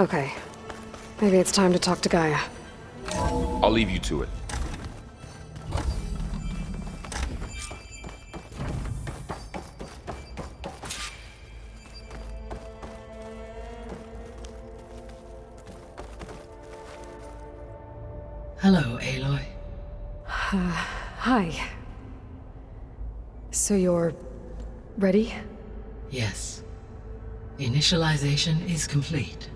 Okay. Maybe it's time to talk to Gaia. I'll leave you to it. Hello, Aloy. Hi. So you're... ready? Yes. Initialization is complete.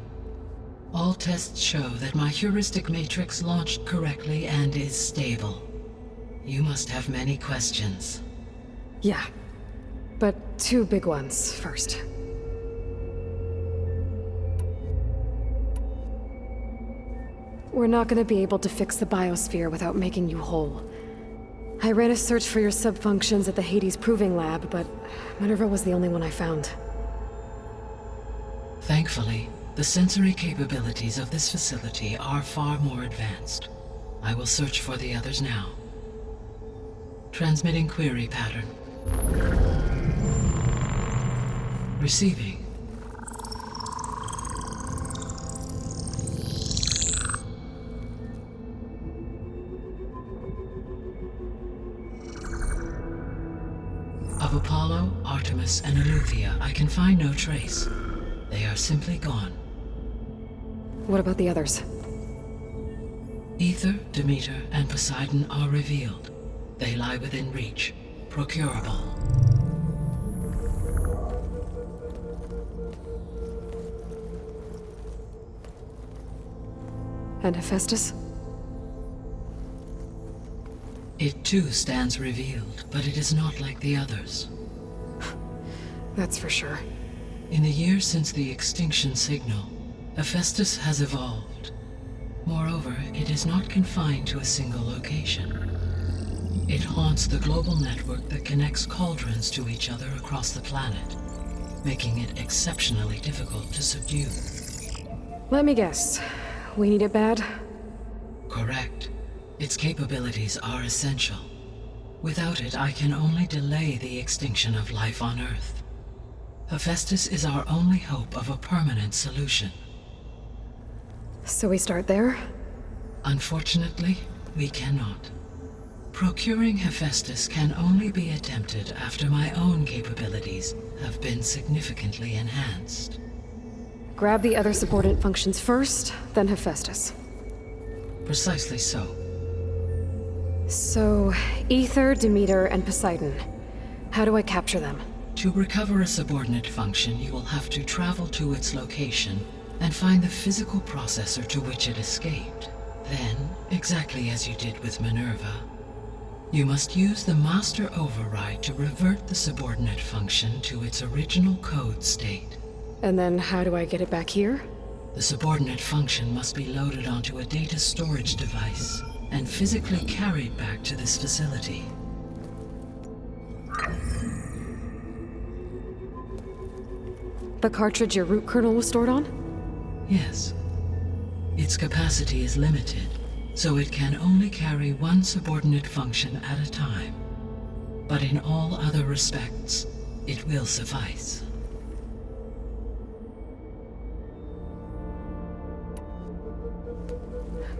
All tests show that my heuristic matrix launched correctly and is stable. You must have many questions. Yeah. But two big ones first. We're not gonna be able to fix the biosphere without making you whole. I ran a search for your subfunctions at the Hades Proving Lab, but Minerva was the only one I found. Thankfully, the sensory capabilities of this facility are far more advanced. I will search for the others now. Transmitting query pattern. Receiving. Of Apollo, Artemis, and Eleuthia, I can find no trace. They are simply gone. What about the others? Ether, Demeter, and Poseidon are revealed. They lie within reach, procurable. And Hephaestus? It too stands revealed, but it is not like the others. That's for sure. In the years since the extinction signal, Hephaestus has evolved. Moreover, it is not confined to a single location. It haunts the global network that connects cauldrons to each other across the planet, making it exceptionally difficult to subdue. Let me guess. We need it bad? Correct. Its capabilities are essential. Without it, I can only delay the extinction of life on Earth. Hephaestus is our only hope of a permanent solution. So we start there? Unfortunately, we cannot. Procuring Hephaestus can only be attempted after my own capabilities have been significantly enhanced. Grab the other subordinate functions first, then Hephaestus. Precisely so. So, Ether, Demeter, and Poseidon. How do I capture them? To recover a subordinate function, you will have to travel to its location and find the physical processor to which it escaped. Then, exactly as you did with Minerva, you must use the master override to revert the subordinate function to its original code state. And then how do I get it back here? The subordinate function must be loaded onto a data storage device and physically carried back to this facility. The cartridge your root kernel was stored on? Yes. Its capacity is limited, so it can only carry one subordinate function at a time. But in all other respects, it will suffice.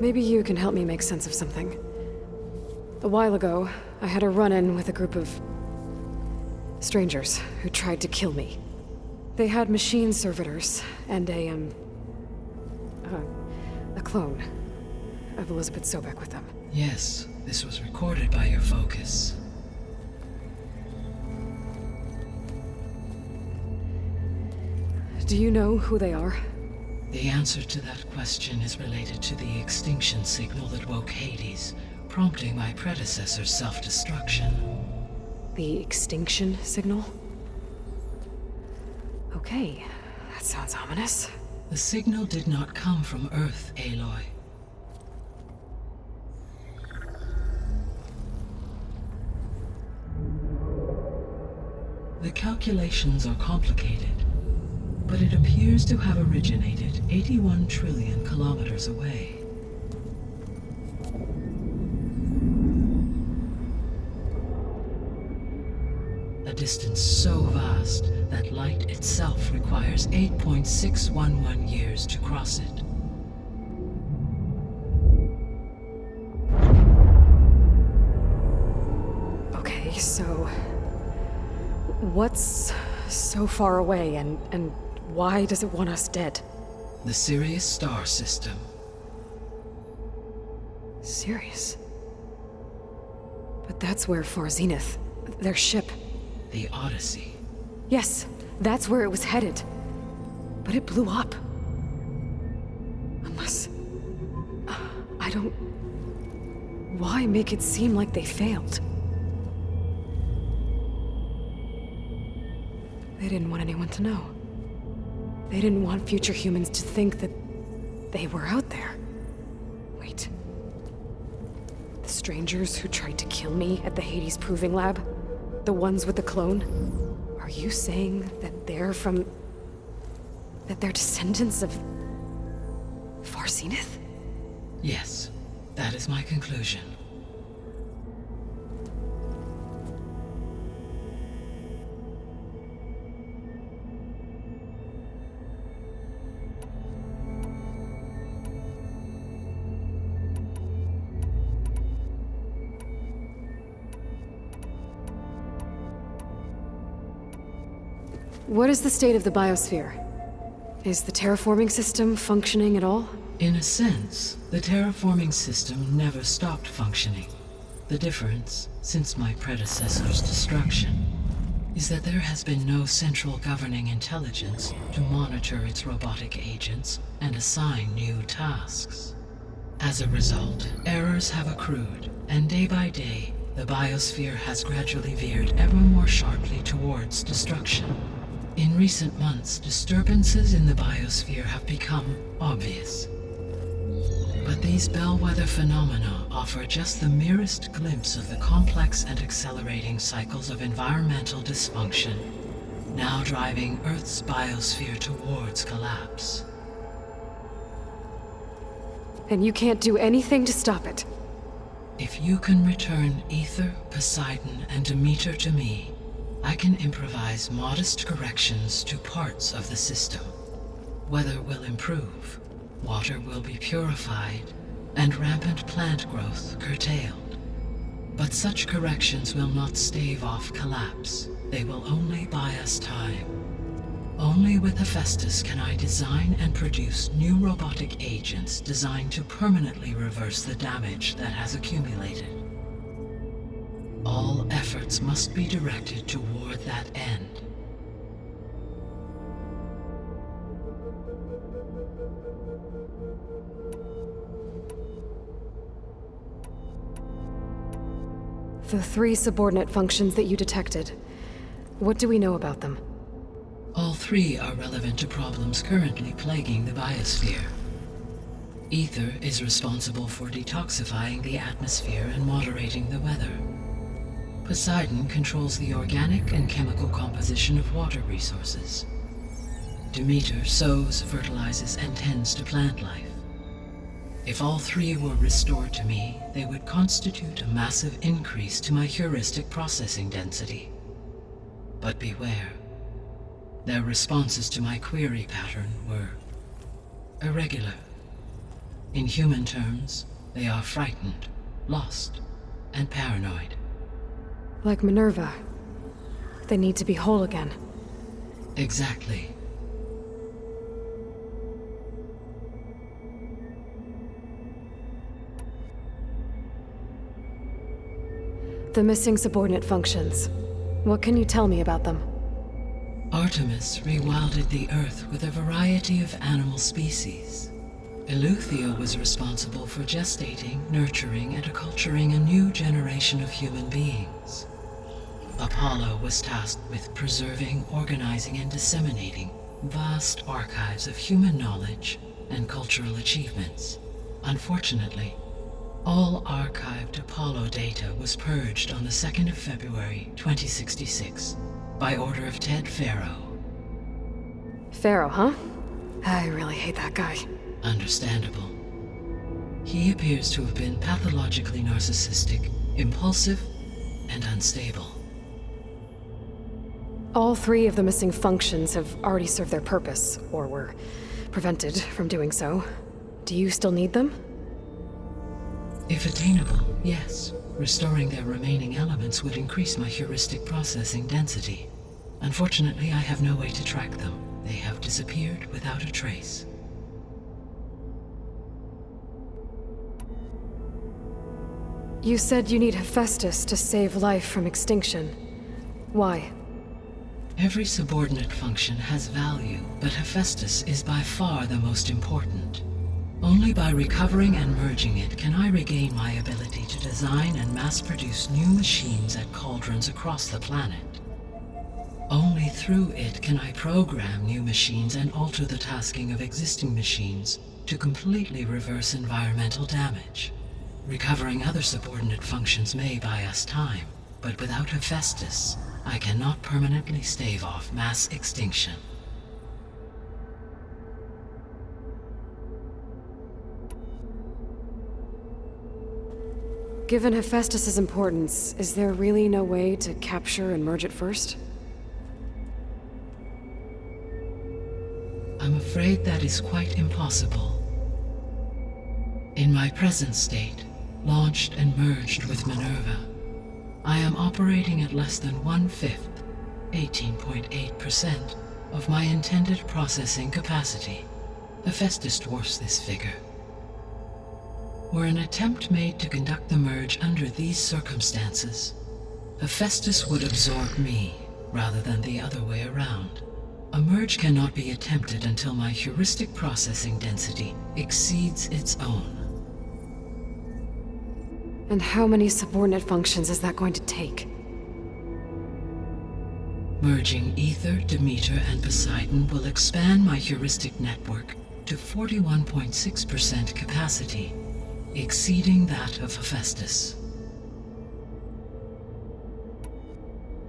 Maybe you can help me make sense of something. A while ago, I had a run-in with a group of strangers who tried to kill me. They had machine servitors and a clone of Elizabeth Sobek with them. Yes, this was recorded by your focus. Do you know who they are? The answer to that question is related to the extinction signal that woke Hades, prompting my predecessor's self-destruction. The extinction signal? Okay, that sounds ominous. The signal did not come from Earth, Aloy. The calculations are complicated, but it appears to have originated 81 trillion kilometers away. A distance so vast that light itself requires 8.611 years to cross it. Okay, so what's so far away and why does it want us dead? The Sirius star system. Sirius? But that's where Far Zenith, their ship. The Odyssey. Yes, that's where it was headed. But it blew up. Unless... I don't... Why make it seem like they failed? They didn't want anyone to know. They didn't want future humans to think that they were out there. Wait. The strangers who tried to kill me at the Hades Proving Lab? The ones with the clone? Are you saying that they're from... that they're descendants of... Far Zenith? Yes, that is my conclusion. What is the state of the biosphere? Is the terraforming system functioning at all? In a sense, the terraforming system never stopped functioning. The difference, since my predecessor's destruction, is that there has been no central governing intelligence to monitor its robotic agents and assign new tasks. As a result, errors have accrued, and day by day, the biosphere has gradually veered ever more sharply towards destruction. In recent months, disturbances in the biosphere have become obvious. But these bellwether phenomena offer just the merest glimpse of the complex and accelerating cycles of environmental dysfunction, now driving Earth's biosphere towards collapse. And you can't do anything to stop it? If you can return Ether, Poseidon, and Demeter to me, I can improvise modest corrections to parts of the system. Weather will improve, water will be purified, and rampant plant growth curtailed. But such corrections will not stave off collapse. They will only buy us time. Only with Hephaestus can I design and produce new robotic agents designed to permanently reverse the damage that has accumulated. All efforts must be directed toward that end. The 3 subordinate functions that you detected, what do we know about them? All 3 are relevant to problems currently plaguing the biosphere. Ether is responsible for detoxifying the atmosphere and moderating the weather. Poseidon controls the organic and chemical composition of water resources. Demeter sows, fertilizes, and tends to plant life. If all 3 were restored to me, they would constitute a massive increase to my heuristic processing density. But beware. Their responses to my query pattern were irregular. In human terms, they are frightened, lost, and paranoid. Like Minerva. They need to be whole again. Exactly. The missing subordinate functions. What can you tell me about them? Artemis rewilded the Earth with a variety of animal species. Eleuthia was responsible for gestating, nurturing, and acculturating a new generation of human beings. Apollo was tasked with preserving, organizing, and disseminating vast archives of human knowledge and cultural achievements. Unfortunately, all archived Apollo data was purged on the 2nd of February, 2066, by order of Ted Faro. Pharaoh, huh? I really hate that guy. Understandable. He appears to have been pathologically narcissistic, impulsive, and unstable. All three of the missing functions have already served their purpose, or were prevented from doing so. Do you still need them? If attainable, yes. Restoring their remaining elements would increase my heuristic processing density. Unfortunately, I have no way to track them. They have disappeared without a trace. You said you need Hephaestus to save life from extinction. Why? Every subordinate function has value, but Hephaestus is by far the most important. Only by recovering and merging it can I regain my ability to design and mass-produce new machines at cauldrons across the planet. Only through it can I program new machines and alter the tasking of existing machines to completely reverse environmental damage. Recovering other subordinate functions may buy us time, but without Hephaestus, I cannot permanently stave off mass extinction. Given Hephaestus's importance, is there really no way to capture and merge it first? I'm afraid that is quite impossible. In my present state, launched and merged with Minerva, I am operating at less than 1/5, 18.8%, of my intended processing capacity. Hephaestus dwarfs this figure. Were an attempt made to conduct the merge under these circumstances, Hephaestus would absorb me, rather than the other way around. A merge cannot be attempted until my heuristic processing density exceeds its own. And how many subordinate functions is that going to take? Merging Ether, Demeter, and Poseidon will expand my heuristic network to 41.6% capacity, exceeding that of Hephaestus.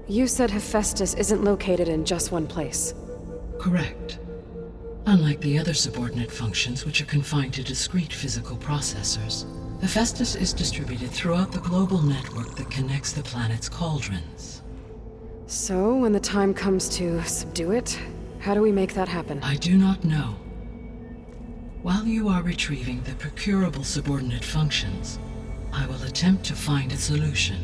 You said Hephaestus isn't located in just one place. Correct. Unlike the other subordinate functions, which are confined to discrete physical processors, Hephaestus is distributed throughout the global network that connects the planet's cauldrons. So, when the time comes to subdue it, how do we make that happen? I do not know. While you are retrieving the procurable subordinate functions, I will attempt to find a solution.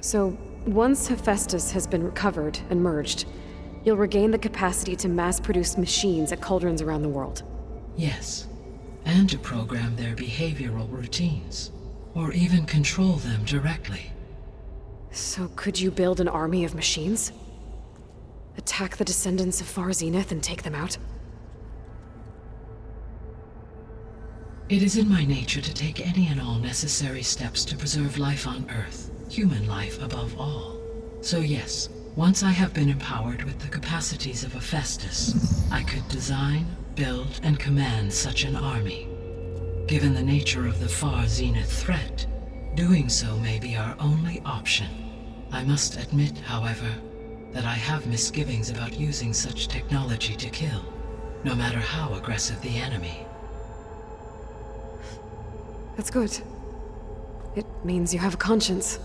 So, once Hephaestus has been recovered and merged, you'll regain the capacity to mass-produce machines at cauldrons around the world. Yes, and to program their behavioral routines, or even control them directly. So could you build an army of machines? Attack the descendants of Far Zenith and take them out? It is in my nature to take any and all necessary steps to preserve life on Earth, human life above all. So yes, once I have been empowered with the capacities of Hephaestus, I could design, build, and command such an army. Given the nature of the Far Zenith threat, doing so may be our only option. I must admit, however, that I have misgivings about using such technology to kill, no matter how aggressive the enemy. That's good. It means you have a conscience.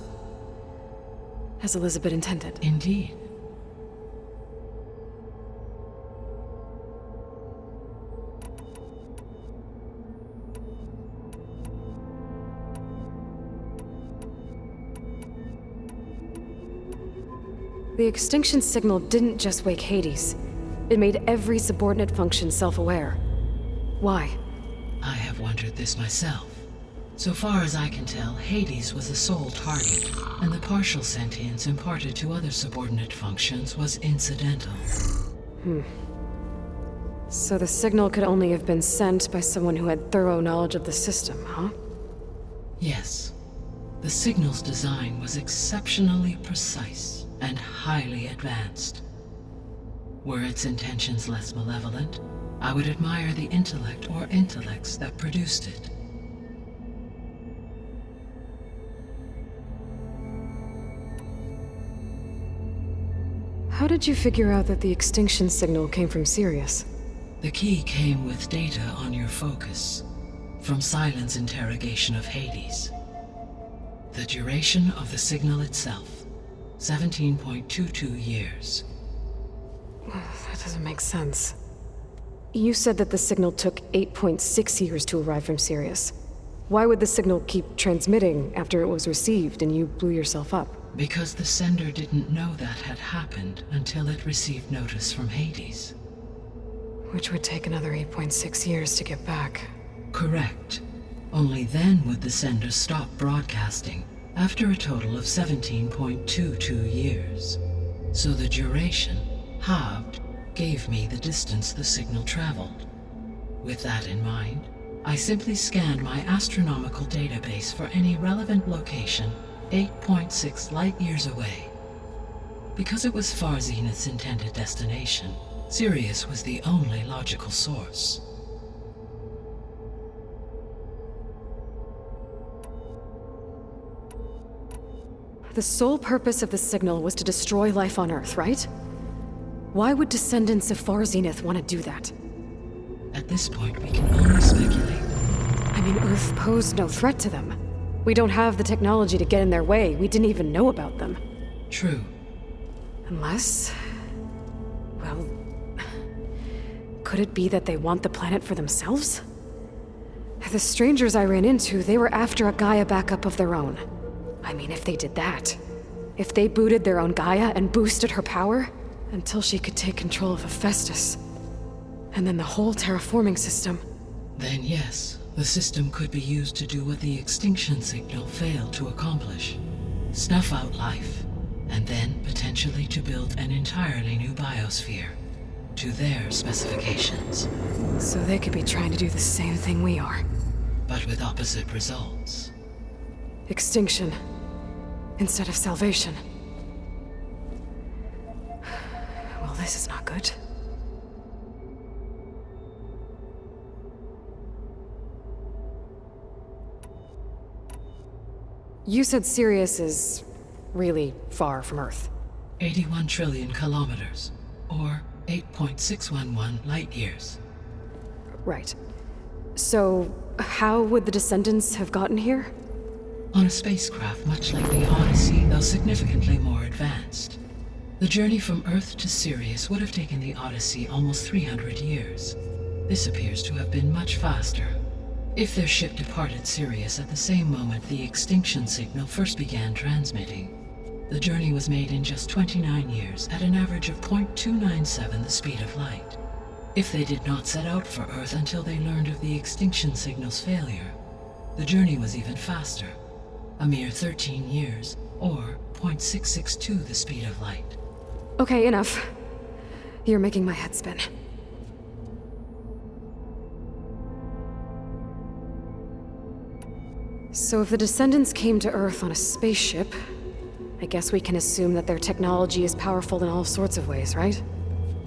As Elizabeth intended. Indeed. The extinction signal didn't just wake Hades. It made every subordinate function self-aware. Why? I have wondered this myself. So far as I can tell, Hades was the sole target, and the partial sentience imparted to other subordinate functions was incidental. So the signal could only have been sent by someone who had thorough knowledge of the system, huh? Yes. The signal's design was exceptionally precise and highly advanced. Were its intentions less malevolent, I would admire the intellect or intellects that produced it. How did you figure out that the extinction signal came from Sirius? The key came with data on your focus, from Silent's interrogation of Hades. The duration of the signal itself, 17.22 years. That doesn't make sense. You said that the signal took 8.6 years to arrive from Sirius. Why would the signal keep transmitting after it was received and you blew yourself up? Because the sender didn't know that had happened until it received notice from Hades. Which would take another 8.6 years to get back. Correct. Only then would the sender stop broadcasting, after a total of 17.22 years. So the duration, halved, gave me the distance the signal traveled. With that in mind, I simply scanned my astronomical database for any relevant location 8.6 light-years away. Because it was Far Zenith's intended destination, Sirius was the only logical source. The sole purpose of the signal was to destroy life on Earth, right? Why would descendants of Far Zenith want to do that? At this point, we can only speculate. I mean, Earth posed no threat to them. We don't have the technology to get in their way. We didn't even know about them. True. Unless... well... could it be that they want the planet for themselves? The strangers I ran into, they were after a Gaia backup of their own. I mean, if they did that... if they booted their own Gaia and boosted her power... until she could take control of Hephaestus. And then the whole terraforming system. Then yes, the system could be used to do what the extinction signal failed to accomplish. Snuff out life, and then potentially to build an entirely new biosphere, to their specifications. So they could be trying to do the same thing we are. But with opposite results. Extinction, instead of salvation. Well, this is not good. You said Sirius is really far from Earth. 81 trillion kilometers, or 8.611 light-years. Right. So, how would the descendants have gotten here? On a spacecraft much like the Odyssey, though significantly more advanced. The journey from Earth to Sirius would have taken the Odyssey almost 300 years. This appears to have been much faster. If their ship departed Sirius at the same moment the extinction signal first began transmitting, the journey was made in just 29 years at an average of 0.297 the speed of light. If they did not set out for Earth until they learned of the extinction signal's failure, the journey was even faster, a mere 13 years, or 0.662 the speed of light. Okay, enough. You're making my head spin. So if the descendants came to Earth on a spaceship, I guess we can assume that their technology is powerful in all sorts of ways, right?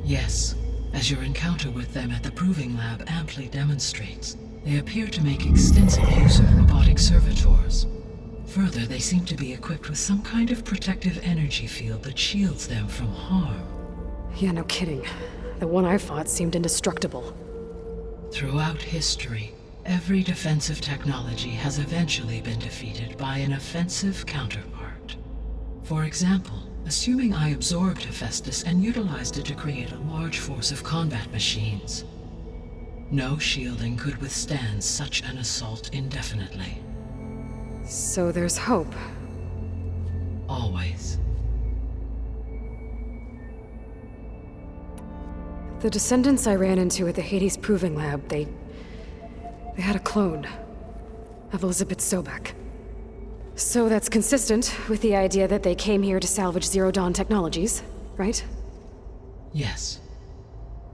Yes, as your encounter with them at the Proving Lab amply demonstrates, they appear to make extensive use of robotic servitors. Further, they seem to be equipped with some kind of protective energy field that shields them from harm. Yeah, no kidding. The one I fought seemed indestructible. Throughout history, every defensive technology has eventually been defeated by an offensive counterpart. For example, assuming I absorbed Hephaestus and utilized it to create a large force of combat machines. No shielding could withstand such an assault indefinitely. So there's hope. Always. The descendants I ran into at the Hades Proving Lab, they had a clone of Elizabeth Sobek. So that's consistent with the idea that they came here to salvage Zero Dawn technologies, right? Yes.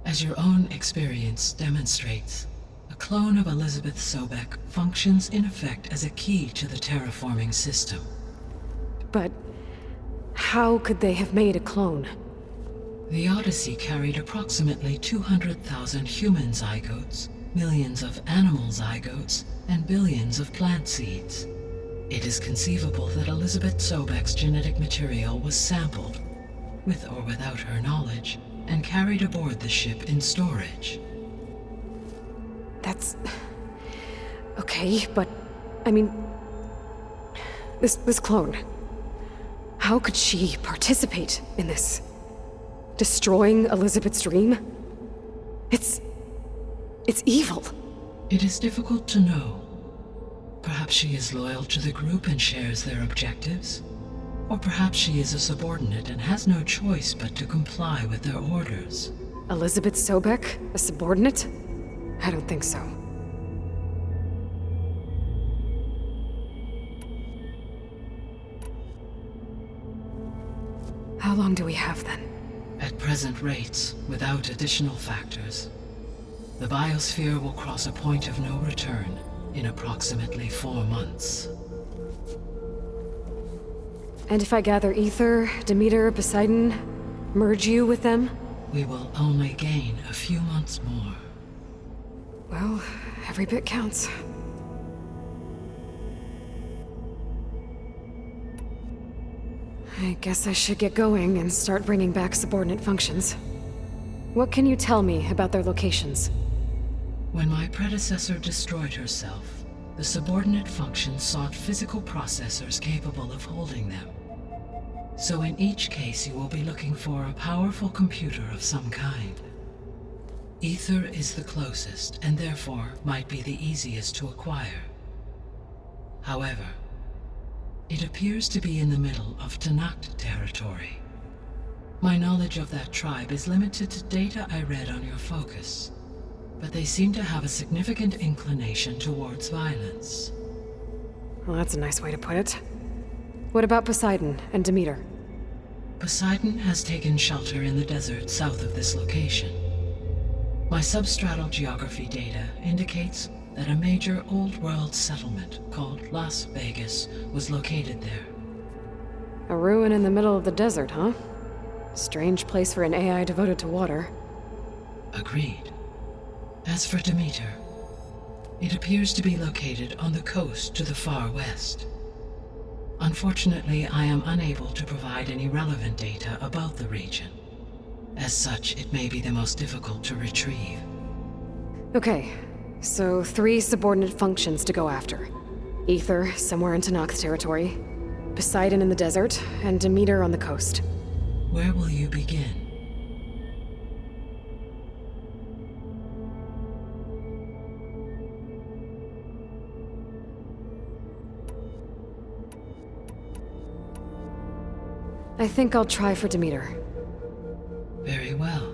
As your own experience demonstrates, a clone of Elizabeth Sobek functions in effect as a key to the terraforming system. But how could they have made a clone? The Odyssey carried approximately 200,000 human zygotes, millions of animal zygotes, and billions of plant seeds. It is conceivable that Elizabeth Sobek's genetic material was sampled, with or without her knowledge, and carried aboard the ship in storage. That's... okay, but... I mean... This clone. How could she participate in this? Destroying Elizabeth's dream? It's evil. It is difficult to know. Perhaps she is loyal to the group and shares their objectives. Or perhaps she is a subordinate and has no choice but to comply with their orders. Elizabeth Sobek, a subordinate? I don't think so. How long do we have then? At present rates, without additional factors, the biosphere will cross a point of no return in approximately 4 months. And if I gather Ether, Demeter, Poseidon, merge you with them? We will only gain a few months more. Well, every bit counts. I guess I should get going and start bringing back subordinate functions. What can you tell me about their locations? When my predecessor destroyed herself, the subordinate functions sought physical processors capable of holding them. So in each case you will be looking for a powerful computer of some kind. Ether is the closest, and therefore might be the easiest to acquire. However, it appears to be in the middle of Tanakh territory. My knowledge of that tribe is limited to data I read on your focus, but they seem to have a significant inclination towards violence. Well, that's a nice way to put it. What about Poseidon and Demeter? Poseidon has taken shelter in the desert south of this location. My substratal geography data indicates that a major old-world settlement called Las Vegas was located there. A ruin in the middle of the desert, huh? Strange place for an AI devoted to water. Agreed. As for Demeter, it appears to be located on the coast to the far west. Unfortunately, I am unable to provide any relevant data about the region. As such, it may be the most difficult to retrieve. Okay, so 3 subordinate functions to go after. Ether, somewhere in Tanakh territory. Poseidon in the desert, and Demeter on the coast. Where will you begin? I think I'll try for Demeter. Very well.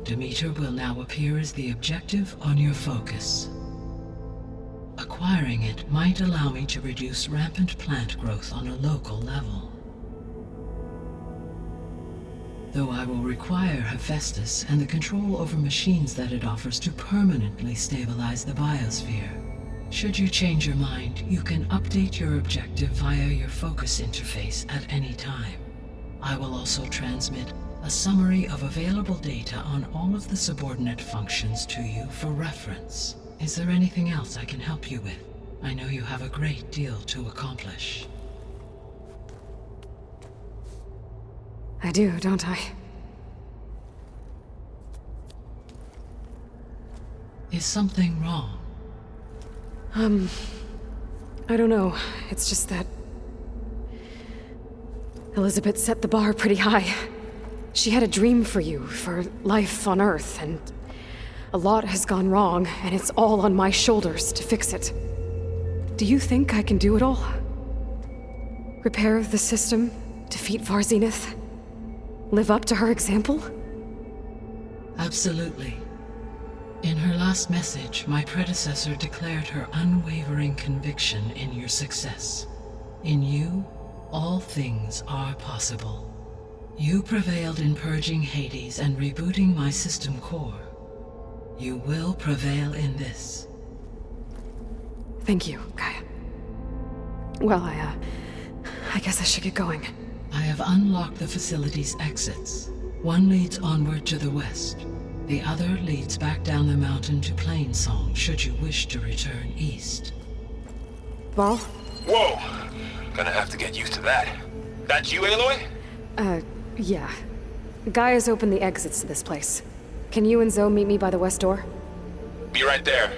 Demeter will now appear as the objective on your focus. Acquiring it might allow me to reduce rampant plant growth on a local level. Though I will require Hephaestus and the control over machines that it offers to permanently stabilize the biosphere. Should you change your mind, you can update your objective via your focus interface at any time. I will also transmit a summary of available data on all of the subordinate functions to you for reference. Is there anything else I can help you with? I know you have a great deal to accomplish. I do, don't I? Is something wrong? I don't know. It's just that Elizabeth set the bar pretty high. She had a dream for you, for life on Earth, and a lot has gone wrong, and it's all on my shoulders to fix it. Do you think I can do it all? Repair the system, defeat Varzenith, live up to her example? Absolutely. In her last message, my predecessor declared her unwavering conviction in your success. In you, all things are possible. You prevailed in purging Hades and rebooting my system core. You will prevail in this. Thank you, Gaia. Well, I guess I should get going. I have unlocked the facility's exits. One leads onward to the west. The other leads back down the mountain to Plainsong, should you wish to return east. Varl? Whoa! Gonna have to get used to that. That's you, Aloy? Yeah. Gaia's opened the exits to this place. Can you and Zoe meet me by the west door? Be right there.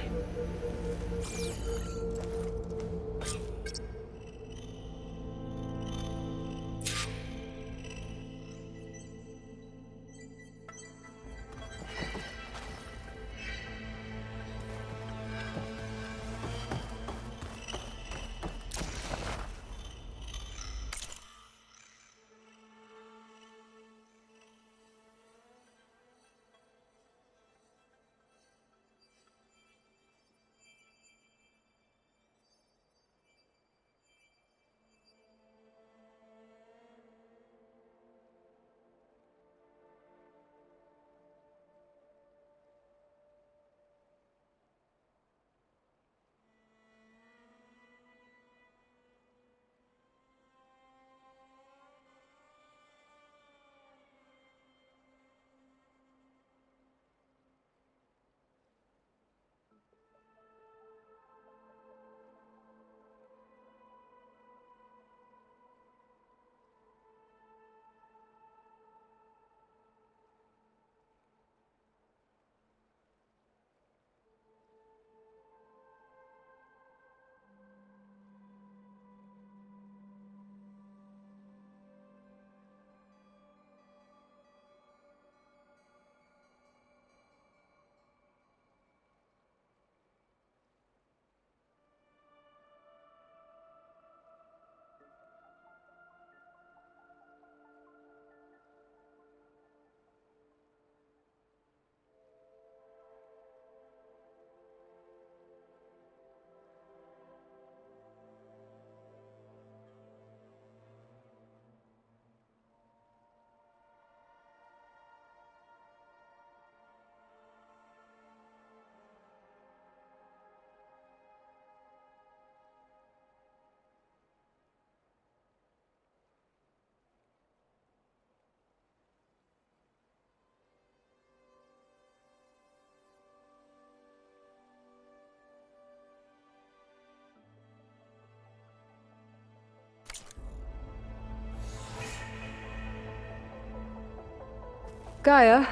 Gaia,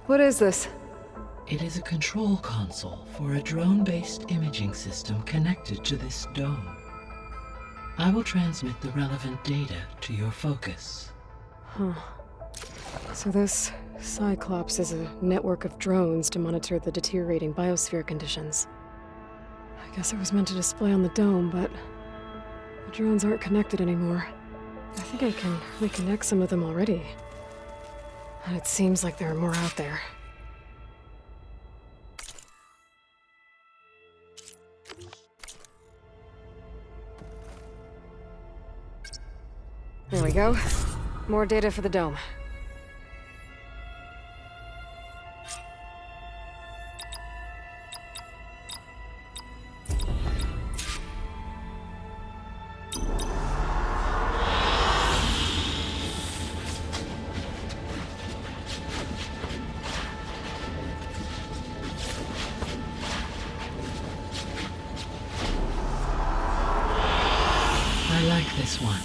what is this? It is a control console for a drone-based imaging system connected to this dome. I will transmit the relevant data to your focus. Huh. So this Cyclops is a network of drones to monitor the deteriorating biosphere conditions. I guess it was meant to display on the dome, but the drones aren't connected anymore. I think I can reconnect some of them already. And it seems like there are more out there. There we go. More data for the dome. I like this one.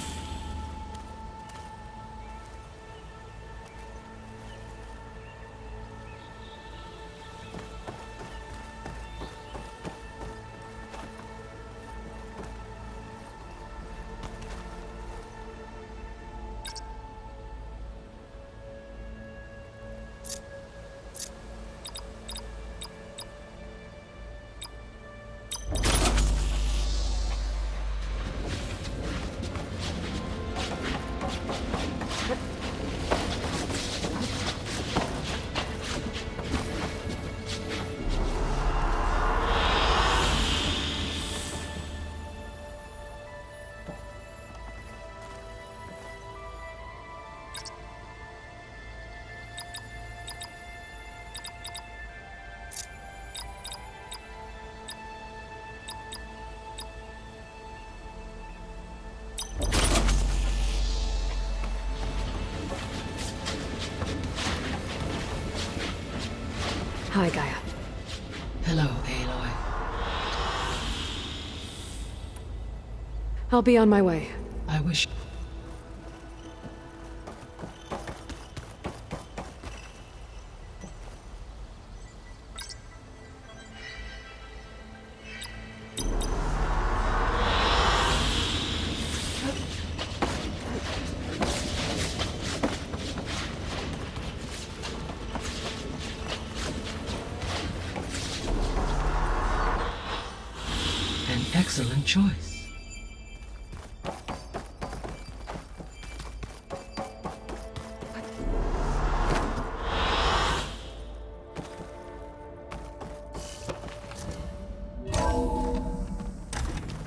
Hi, Gaia. Hello, Aloy. I'll be on my way. I wish... An excellent choice.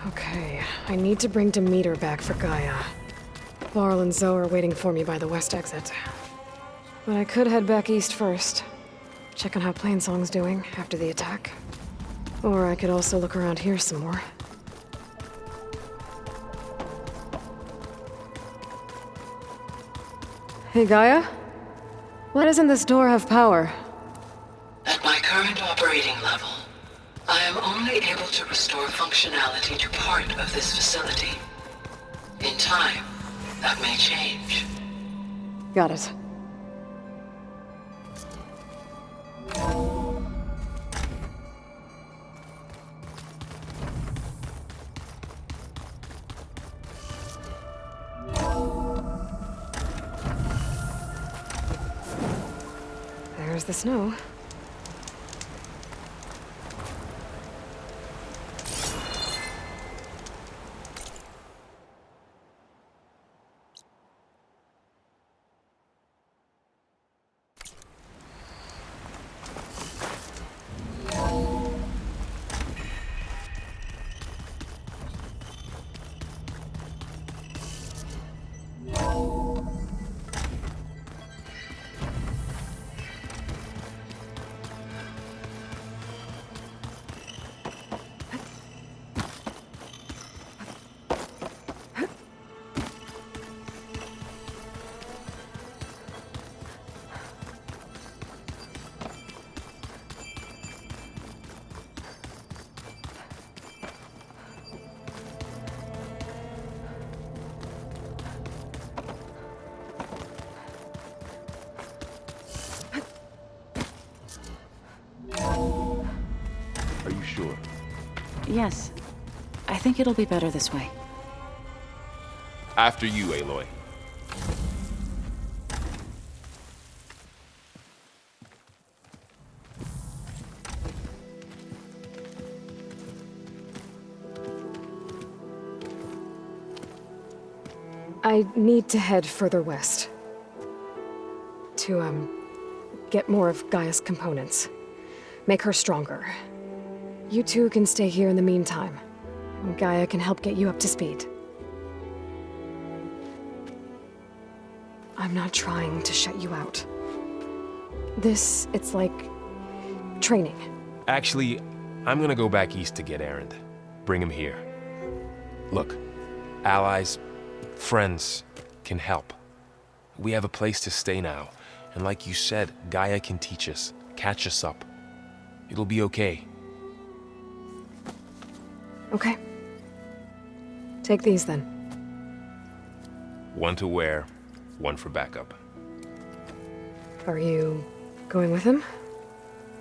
Okay, I need to bring Demeter back for Gaia. Varl and Zoe are waiting for me by the west exit. But I could head back east first. Check on how Plainsong's doing after the attack. Or I could also look around here some more. Hey, Gaia? Why doesn't this door have power? At my current operating level, I am only able to restore functionality to part of this facility. In time, that may change. Got it. There's the snow. Yes. I think it'll be better this way. After you, Aloy. I need to head further west. To, get more of Gaia's components. Make her stronger. You two can stay here in the meantime. And Gaia can help get you up to speed. I'm not trying to shut you out. It's like... training. Actually, I'm gonna go back east to get Erend. Bring him here. Look, allies, friends can help. We have a place to stay now, and like you said, Gaia can teach us, catch us up. It'll be okay. Okay. Take these then. One to wear, one for backup. Are you going with him?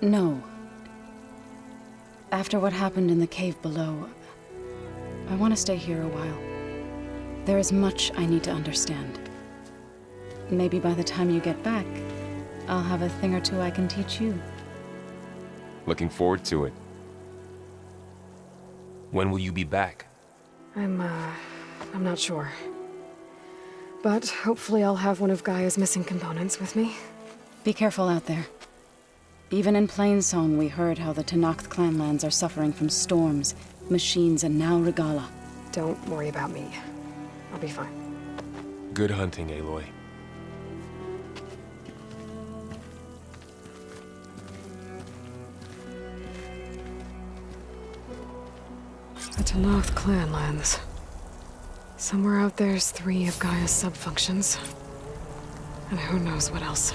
No. After what happened in the cave below, I want to stay here a while. There is much I need to understand. Maybe by the time you get back, I'll have a thing or two I can teach you. Looking forward to it. When will you be back? I'm not sure. But hopefully I'll have one of Gaia's missing components with me. Be careful out there. Even in Plainsong, we heard how the Tenakth clanlands are suffering from storms, machines, and now Regala. Don't worry about me. I'll be fine. Good hunting, Aloy. The Tenakth clanlands. Somewhere out there's 3 of Gaia's subfunctions. And who knows what else.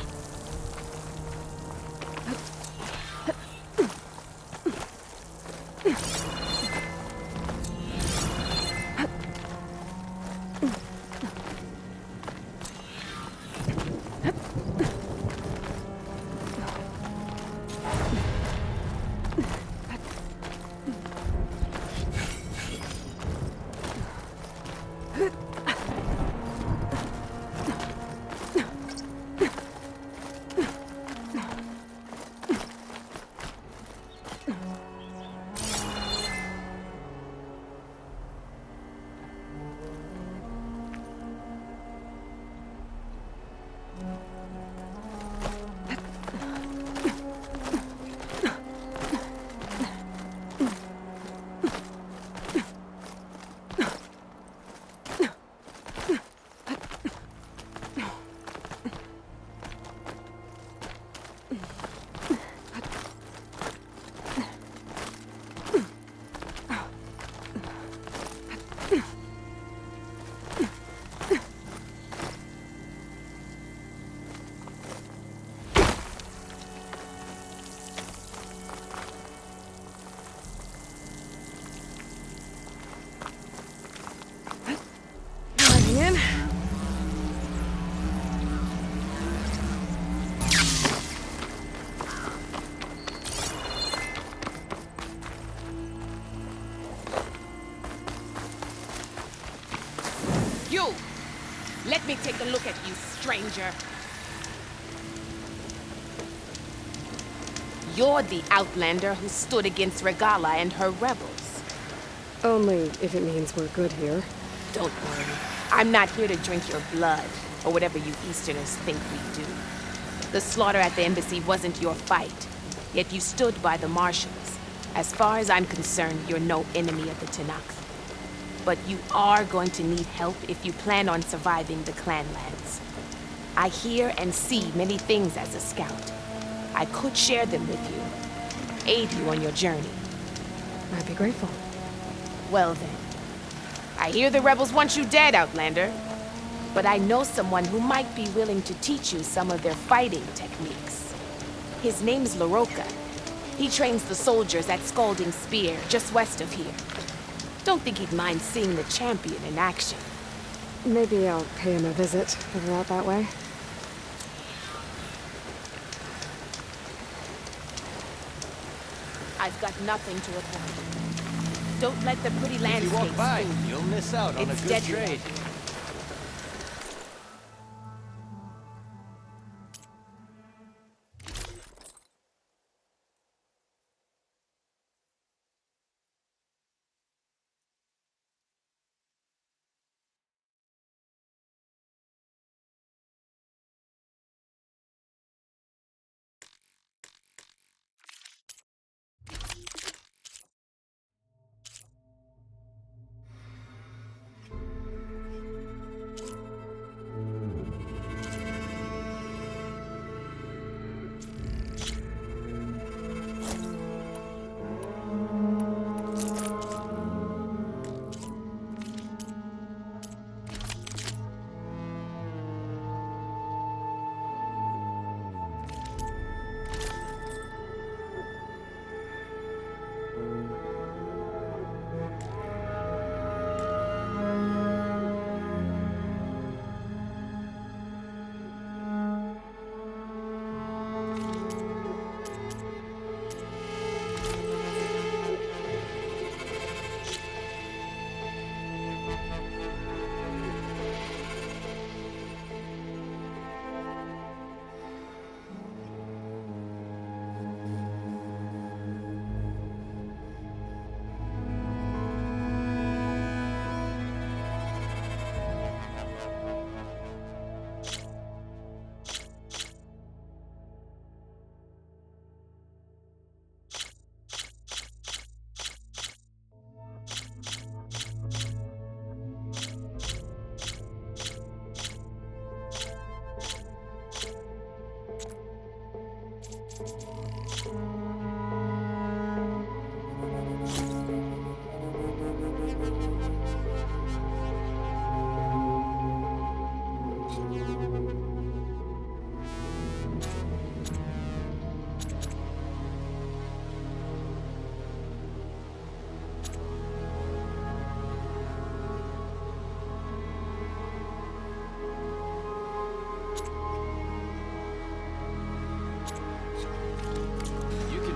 Let me take a look at you, stranger. You're the outlander who stood against Regala and her rebels. Only if it means we're good here. Don't worry. I'm not here to drink your blood, or whatever you Easterners think we do. The slaughter at the embassy wasn't your fight, yet you stood by the marshals. As far as I'm concerned, you're no enemy of the Tenakth. But you are going to need help if you plan on surviving the clanlands. I hear and see many things as a scout. I could share them with you, aid you on your journey. I'd be grateful. Well then, I hear the rebels want you dead, Outlander. But I know someone who might be willing to teach you some of their fighting techniques. His name's Laroka. He trains the soldiers at Scalding Spear, just west of here. Don't think he'd mind seeing the champion in action. Maybe I'll pay him a visit if we're out that way. I've got nothing to report. Don't let the pretty If you landscapes walk by, fool you. you'll miss out on It's a good deadly. trade.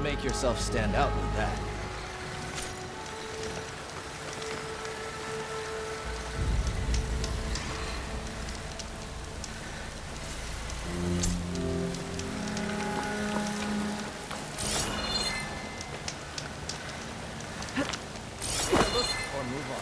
Make yourself stand out with that. Look or move on.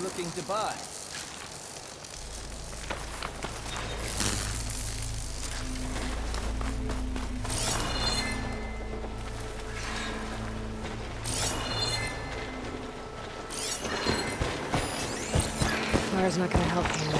Looking to buy. Fire's not gonna help here.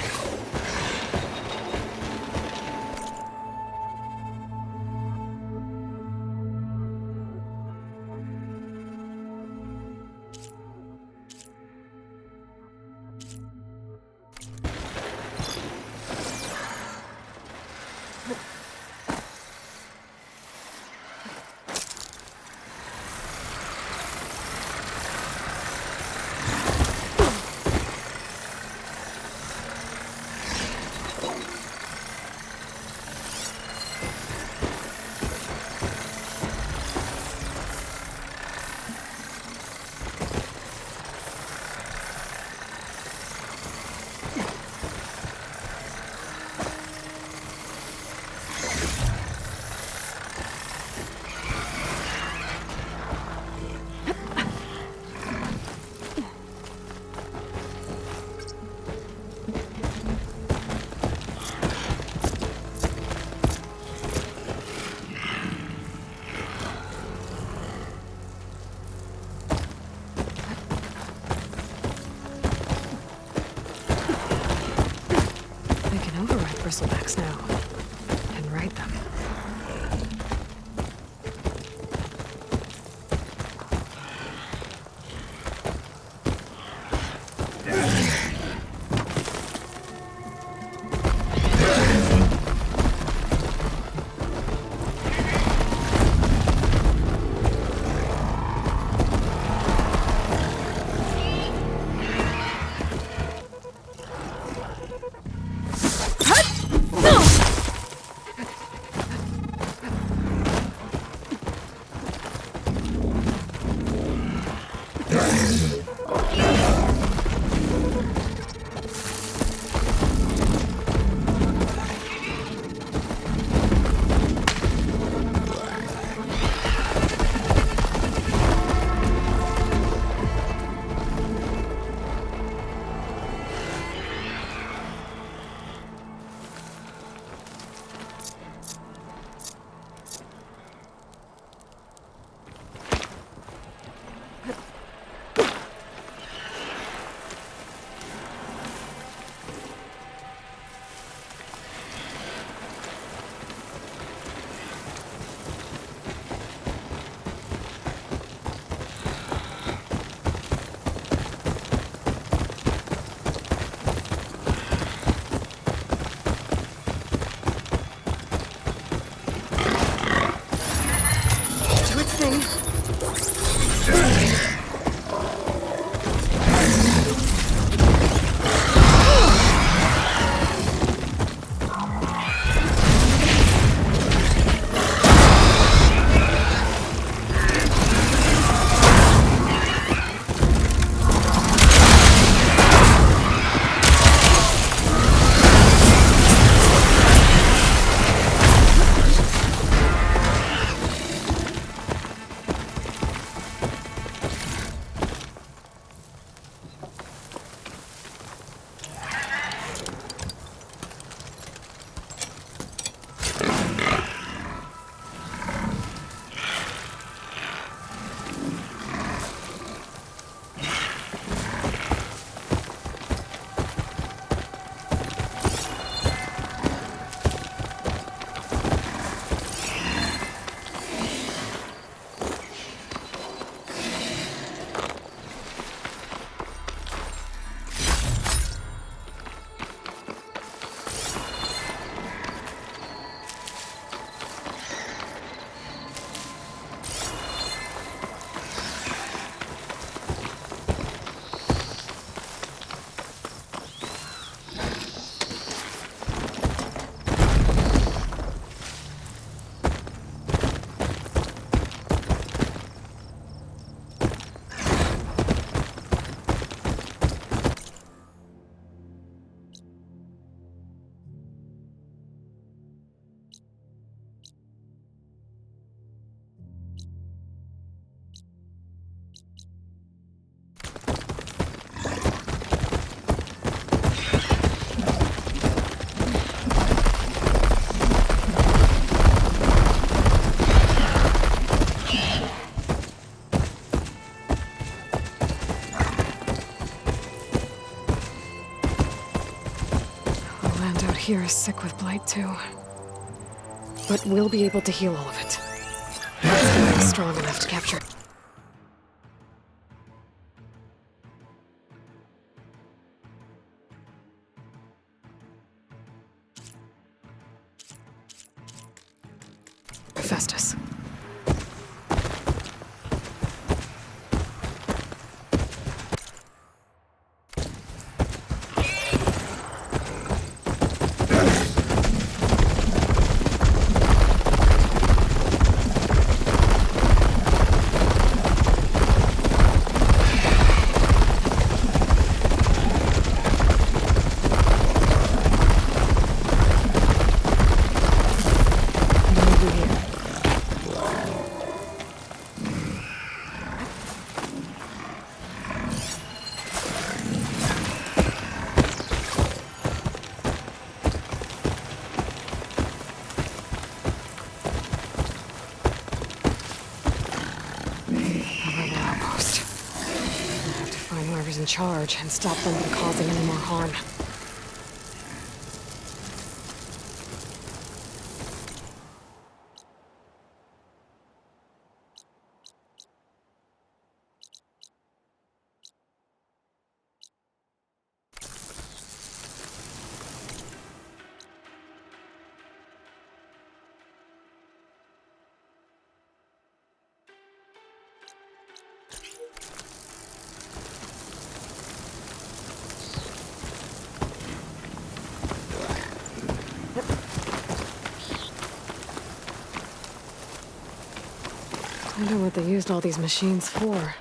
Bristlebacks now, and ride them. here is sick with blight too. But we'll be able to heal all of it. That's GAIA strong enough to capture. Festus. In charge and stop them from causing any more harm. I wonder what they used all these machines for.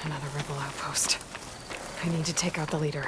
Another rebel outpost. I need to take out the leader.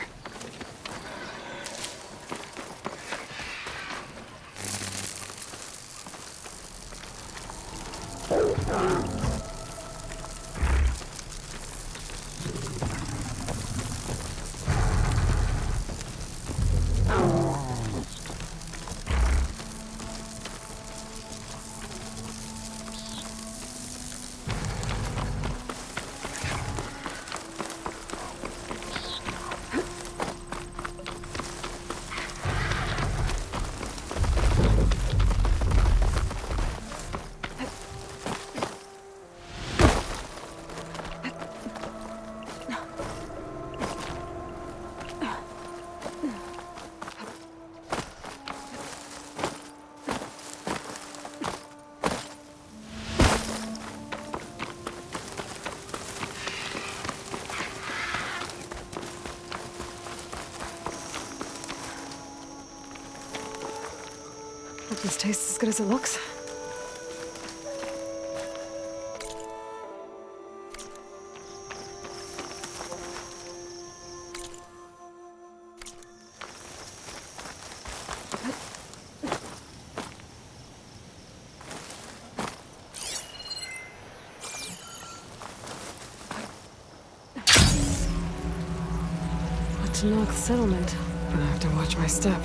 This tastes as good as it looks. To knock settlement, but I have to watch my step.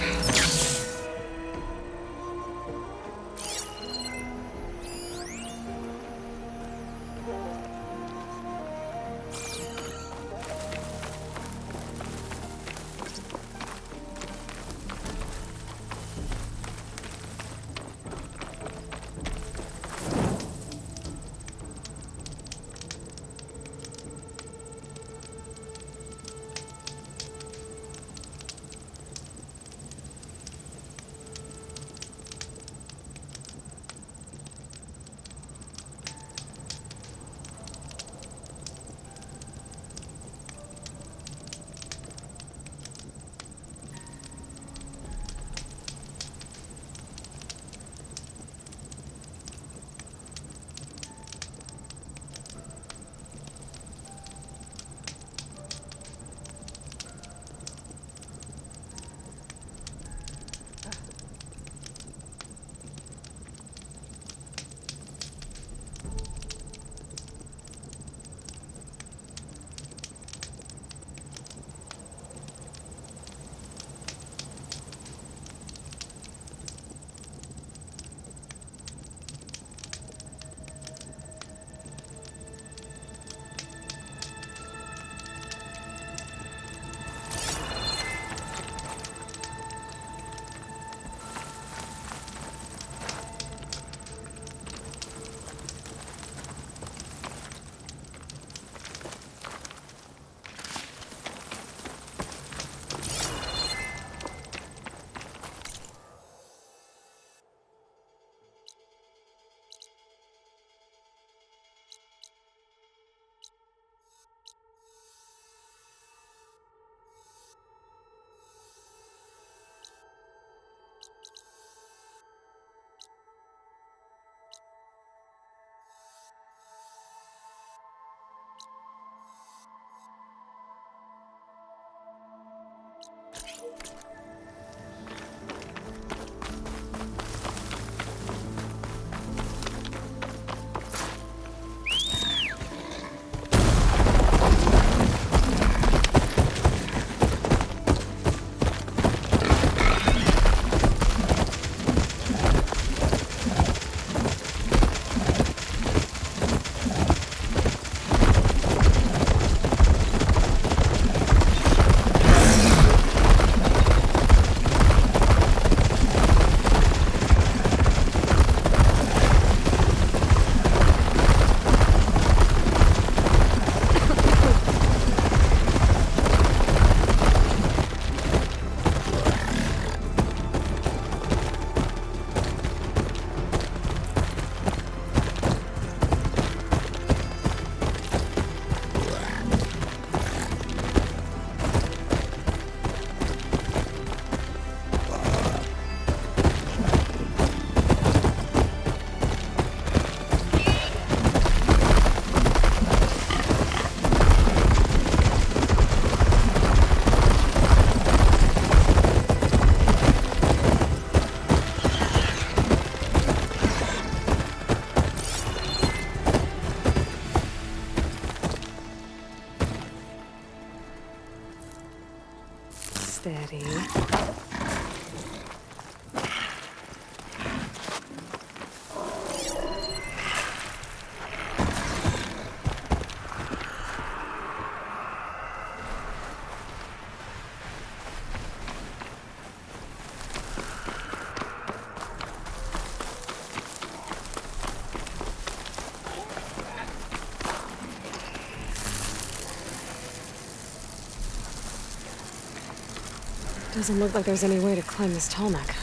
Steady. Doesn't look like there's any way to climb this tall neck.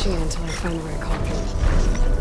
machine until I find the right call through.